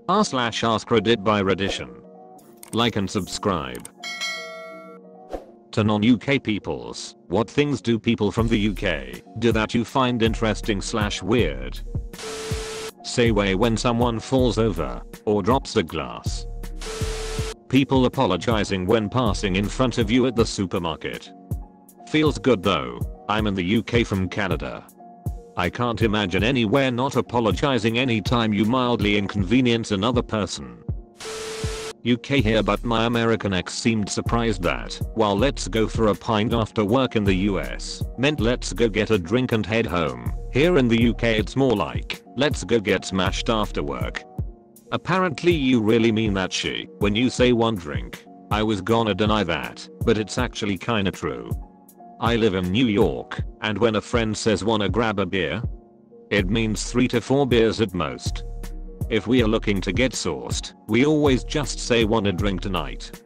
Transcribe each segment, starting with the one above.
r/AskReddit by Reddition. Like and subscribe. To non-UK peoples, what things do people from the UK do that you find interesting/weird? Say way when someone falls over or drops a glass. People apologizing when passing in front of you at the supermarket. Feels good though. I'm in the UK from Canada. I can't imagine anywhere not apologizing anytime you mildly inconvenience another person. UK here, but my American ex seemed surprised that, while let's go for a pint after work in the US meant let's go get a drink and head home. Here in the UK it's more like, let's go get smashed after work. Apparently you really mean that shit when you say one drink. I was gonna deny that, but it's actually kinda true. I live in New York, and when a friend says wanna grab a beer, it means 3 to 4 beers at most. If we are looking to get sauced, we always just say wanna drink tonight.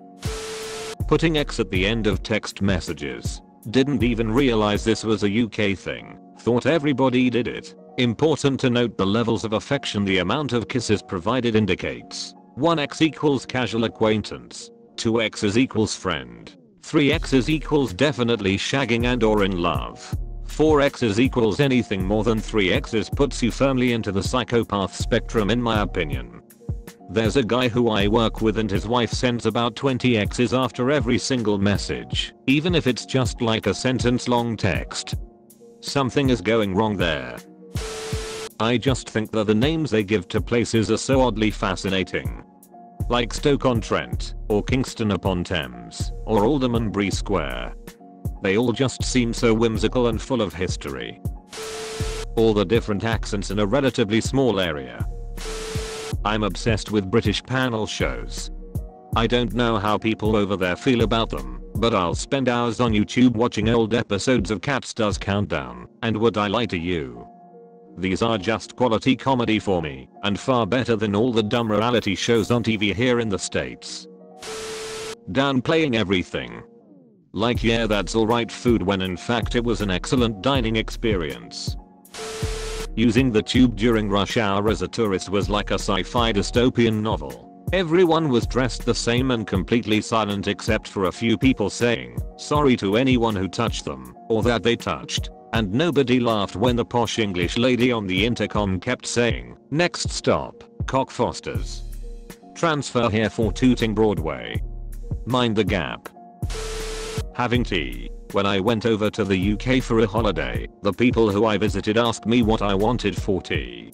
Putting X at the end of text messages. Didn't even realize this was a UK thing. Thought everybody did it. Important to note the levels of affection the amount of kisses provided indicates. 1x equals casual acquaintance. 2x's equals friend. 3x's equals definitely shagging and or in love. 4x's equals anything more than 3x's puts you firmly into the psychopath spectrum in my opinion. There's a guy who I work with and his wife sends about 20 x's after every single message, even if it's just like a sentence long text. Something is going wrong there. I just think that the names they give to places are so oddly fascinating. Like Stoke-on-Trent, or Kingston-upon-Thames, or Aldermanbury Square. They all just seem so whimsical and full of history. All the different accents in a relatively small area. I'm obsessed with British panel shows. I don't know how people over there feel about them, but I'll spend hours on YouTube watching old episodes of Cats Does Countdown, and would I lie to you? These are just quality comedy for me, and far better than all the dumb reality shows on TV here in the States. Downplaying everything. Like yeah, that's alright food when in fact it was an excellent dining experience. Using the tube during rush hour as a tourist was like a sci-fi dystopian novel. Everyone was dressed the same and completely silent except for a few people saying sorry to anyone who touched them, or that they touched. And nobody laughed when the posh English lady on the intercom kept saying, next stop, Cockfosters. Transfer here for Tooting Broadway. Mind the gap. Having tea. When I went over to the UK for a holiday, the people who I visited asked me what I wanted for tea.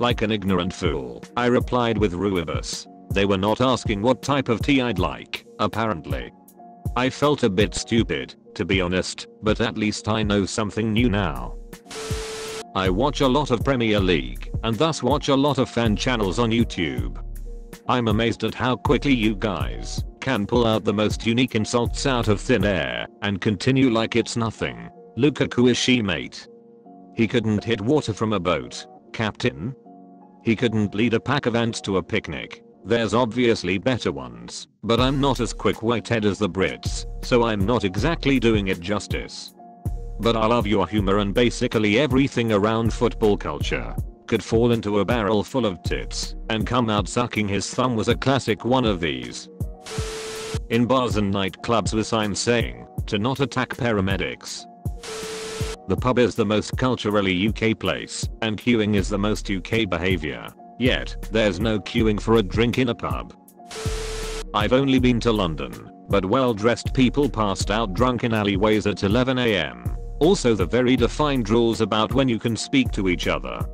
Like an ignorant fool, I replied with rooibos. They were not asking what type of tea I'd like, apparently. I felt a bit stupid, to be honest, but at least I know something new now. I watch a lot of Premier League, and thus watch a lot of fan channels on YouTube. I'm amazed at how quickly you guys can pull out the most unique insults out of thin air and continue like it's nothing. Lukaku is she mate. He couldn't hit water from a boat. Captain. He couldn't lead a pack of ants to a picnic. There's obviously better ones, but I'm not as quick-witted as the Brits, so I'm not exactly doing it justice. But I love your humor and basically everything around football culture. Could fall into a barrel full of tits and come out sucking his thumb was a classic one of these. In bars and nightclubs with signs saying to not attack paramedics. The pub is the most culturally UK place, and queuing is the most UK behavior. Yet, there's no queuing for a drink in a pub. I've only been to London, but well-dressed people passed out drunk in alleyways at 11 AM. Also the very defined rules about when you can speak to each other.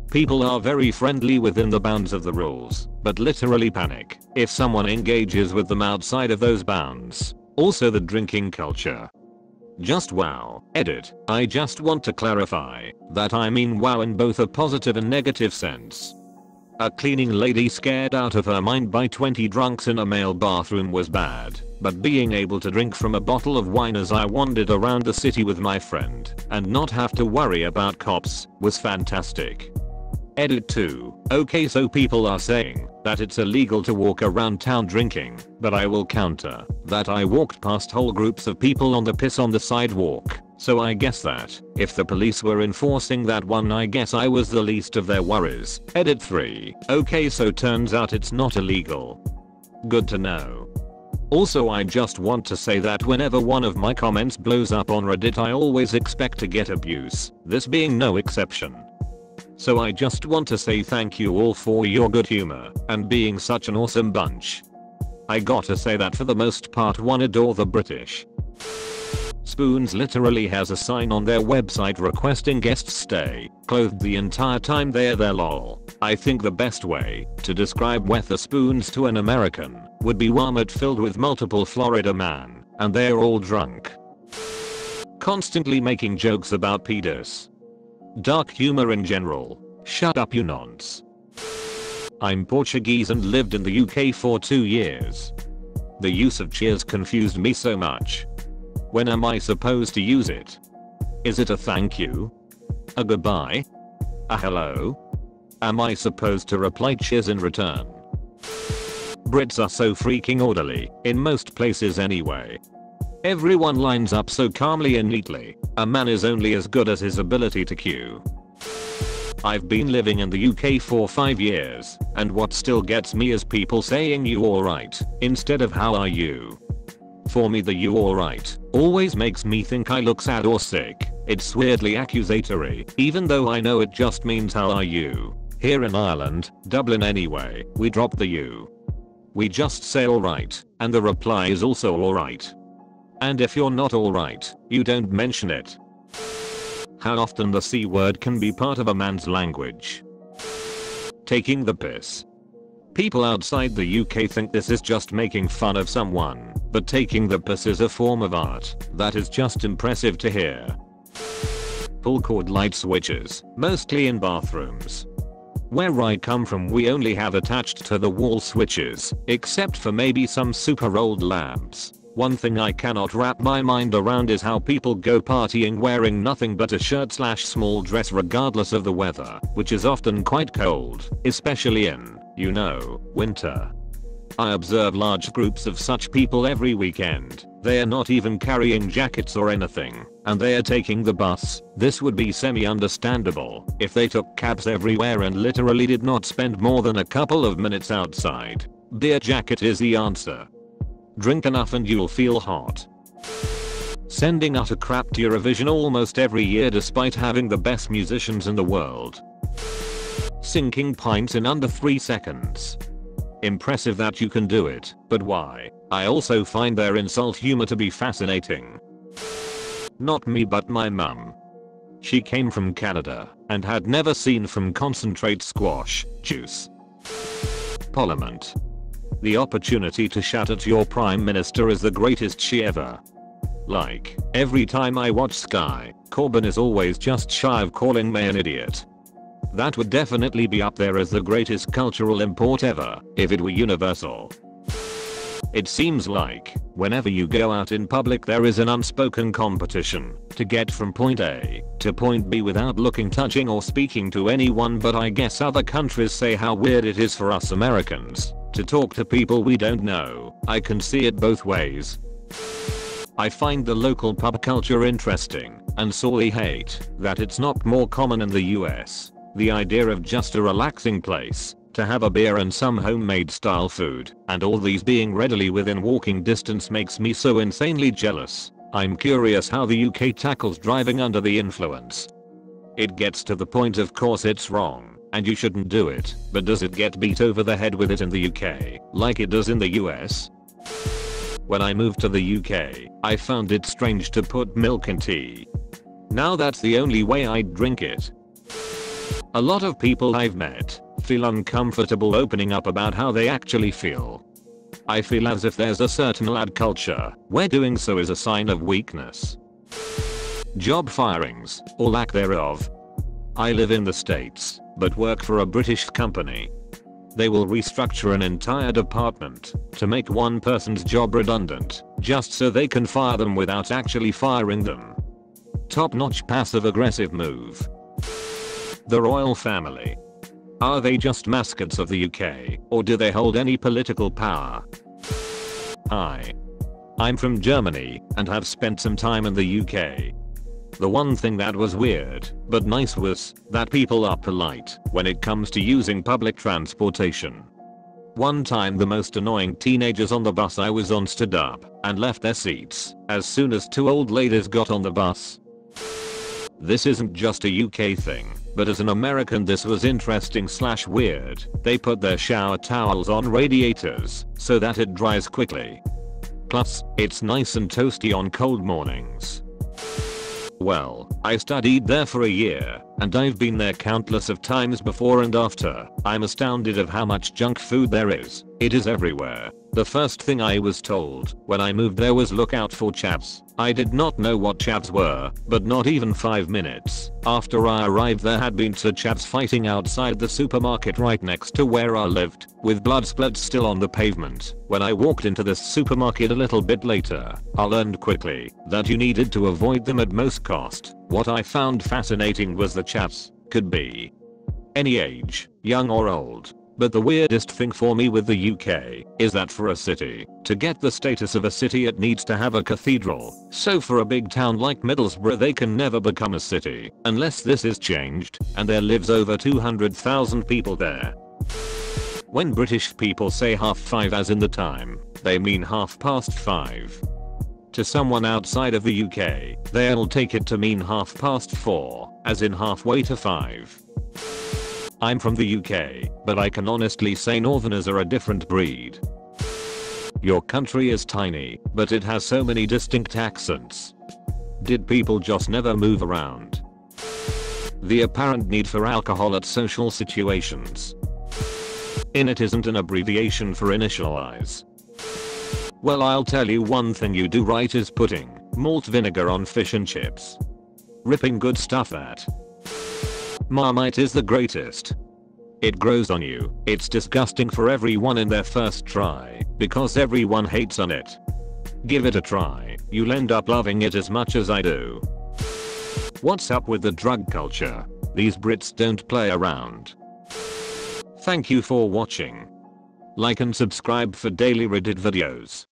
People are very friendly within the bounds of the rules, but literally panic if someone engages with them outside of those bounds. Also the drinking culture. Just wow. Edit. I just want to clarify that I mean wow in both a positive and negative sense. A cleaning lady scared out of her mind by 20 drunks in a male bathroom was bad, but being able to drink from a bottle of wine as I wandered around the city with my friend and not have to worry about cops was fantastic. Edit 2. Okay, so people are saying that it's illegal to walk around town drinking, but I will counter that I walked past whole groups of people on the piss on the sidewalk, So I guess that, if the police were enforcing that one, I guess I was the least of their worries. Edit 3. Okay, so turns out it's not illegal. Good to know. Also, I just want to say that whenever one of my comments blows up on Reddit, I always expect to get abuse, this being no exception. So I just want to say thank you all for your good humor and being such an awesome bunch. I gotta say that for the most part, one adore the British. Spoons literally has a sign on their website requesting guests stay clothed the entire time they're there, lol. I think the best way to describe Wetherspoons to an American would be Walmart filled with multiple Florida man and they're all drunk. Constantly making jokes about pedos. Dark humor in general. Shut up, you nonce. I'm Portuguese and lived in the UK for 2 years. The use of cheers confused me so much. When am I supposed to use it? Is it a thank you? A goodbye? A hello? Am I supposed to reply cheers in return? Brits are so freaking orderly, in most places anyway. Everyone lines up so calmly and neatly. A man is only as good as his ability to queue. I've been living in the UK for 5 years, and what still gets me is people saying you alright instead of how are you. For me, the you alright always makes me think I look sad or sick. It's weirdly accusatory, even though I know it just means how are you. Here in Ireland, Dublin anyway, we drop the you. We just say alright, and the reply is also alright. And if you're not alright, you don't mention it. How often the C word can be part of a man's language. Taking the piss. People outside the UK think this is just making fun of someone, but taking the piss is a form of art that is just impressive to hear. Pull cord light switches, mostly in bathrooms. Where I come from, we only have attached to the wall switches, except for maybe some super old lamps. One thing I cannot wrap my mind around is how people go partying wearing nothing but a shirt/small dress regardless of the weather, which is often quite cold, especially in, you know, winter. I observe large groups of such people every weekend. They are not even carrying jackets or anything, and they are taking the bus. This would be semi-understandable if they took cabs everywhere and literally did not spend more than a couple of minutes outside. Beer jacket is the answer. Drink enough and you'll feel hot. Sending utter crap to Eurovision almost every year despite having the best musicians in the world. Sinking pints in under 3 seconds. Impressive that you can do it, but why? I also find their insult humor to be fascinating. Not me, but my mum. She came from Canada and had never seen from concentrate squash juice. Parliament. The opportunity to shout at your prime minister is the greatest she ever. Like, every time I watch Sky, Corbyn is always just shy of calling May an idiot. That would definitely be up there as the greatest cultural import ever, if it were universal. It seems like, whenever you go out in public, there is an unspoken competition to get from point A to point B without looking, touching or speaking to anyone, but I guess other countries say how weird it is for us Americans to talk to people we don't know. I can see it both ways. I find the local pub culture interesting and sorely hate that it's not more common in the US. The idea of just a relaxing place to have a beer and some homemade style food, and all these being readily within walking distance, makes me so insanely jealous. I'm curious how the UK tackles driving under the influence. It gets to the point, of course it's wrong and you shouldn't do it, but does it get beat over the head with it in the UK like it does in the US? When I moved to the UK, I found it strange to put milk in tea. Now that's the only way I'd drink it. A lot of people I've met feel uncomfortable opening up about how they actually feel. I feel as if there's a certain lad culture where doing so is a sign of weakness. Job firings, or lack thereof. I live in the States, but work for a British company. They will restructure an entire department to make one person's job redundant, just so they can fire them without actually firing them. Top-notch passive-aggressive move. The royal family. Are they just mascots of the UK, or do they hold any political power? Hi. I'm from Germany and have spent some time in the UK. The one thing that was weird, but nice was, that people are polite when it comes to using public transportation. One time the most annoying teenagers on the bus I was on stood up and left their seats as soon as two old ladies got on the bus. This isn't just a UK thing, but as an American this was interesting/weird. They put their shower towels on radiators so that it dries quickly. Plus, it's nice and toasty on cold mornings. Well, I studied there for a year, and I've been there countless of times before and after. I'm astounded of how much junk food there is. It is everywhere. The first thing I was told when I moved there was look out for chavs. I did not know what chavs were, but not even 5 minutes after I arrived there had been two chavs fighting outside the supermarket right next to where I lived, with blood splatters still on the pavement. When I walked into this supermarket a little bit later, I learned quickly that you needed to avoid them at most cost. What I found fascinating was the chavs could be any age, young or old. But the weirdest thing for me with the UK is that for a city to get the status of a city it needs to have a cathedral. So for a big town like Middlesbrough they can never become a city unless this is changed, and there lives over 200,000 people there. When British people say 5:30 as in the time, they mean 5:30. To someone outside of the UK, they'll take it to mean 4:30, as in halfway to 5. I'm from the UK, but I can honestly say Northerners are a different breed. Your country is tiny, but it has so many distinct accents. Did people just never move around? The apparent need for alcohol at social situations. It isn't an abbreviation for initialize. Well, I'll tell you one thing you do right is putting malt vinegar on fish and chips. Ripping good stuff that. Marmite is the greatest. It grows on you. It's disgusting for everyone in their first try, because everyone hates on it. Give it a try, you'll end up loving it as much as I do. What's up with the drug culture? These Brits don't play around. Thank you for watching. Like and subscribe for daily Reddit videos.